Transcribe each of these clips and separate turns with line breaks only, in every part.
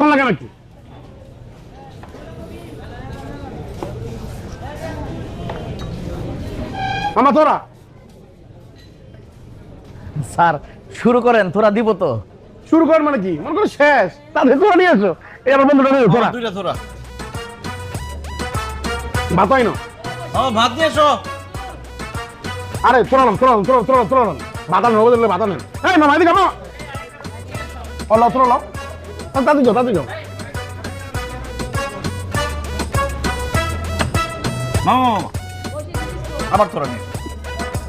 লাগে নাকি? মামা তোরা
স্যার শুরু করেন, তোরা দিব তো।
শুরু কর মানে কি? মনে করো শেষ, তাদের তোরা নিয়ে আসো। এই আমার বন্ধুটা নিয়ে তোরা
দুইটা তোরা
ভাত হয় না।
ভাত দিয়ে এসো।
আরে তোরালাম বাতা নেন, দিলে বাতা নেন। এই মামা এদিকে মামা তোরালাম তাতে যাও
মামা মামা আবার তোরা নিয়ে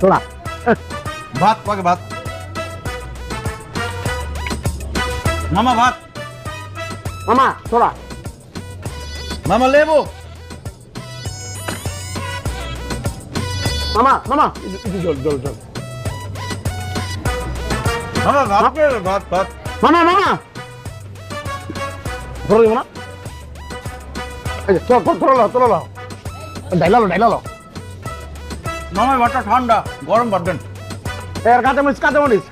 তোরা
ভাত পাকে ভাত। মামা ভাত।
মামা তোরা
মামা লেবু।
মামা জল
মামা ভাত ভাত ভাত।
মামা ধরো দিব না। এই যে তোরালাও ডাইলালো
মামা ভাতটা ঠান্ডা, গরম ভাত দেন।
এর কাঁচামরিচ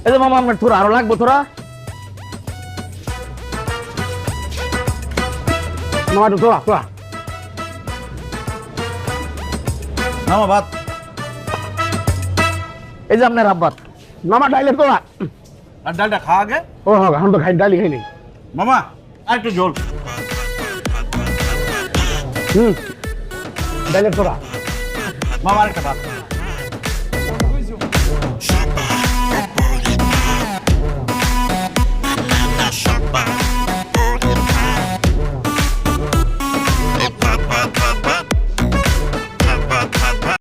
এই যে মামা আপনার তোরা আরো লাগবো তোরা।
মামা একটু তোরা
মামা ভাত।
এই যে আপনার আব্বাত।
মামা ডাইলে তোরা।
আর ডালটা খা আগে।
ও হ্যাঁ এখন তো ডালি খাইনি।
মামা আর একটু ঝোল।
ডাইলে তোরা
মামা আরেকটা ভাত।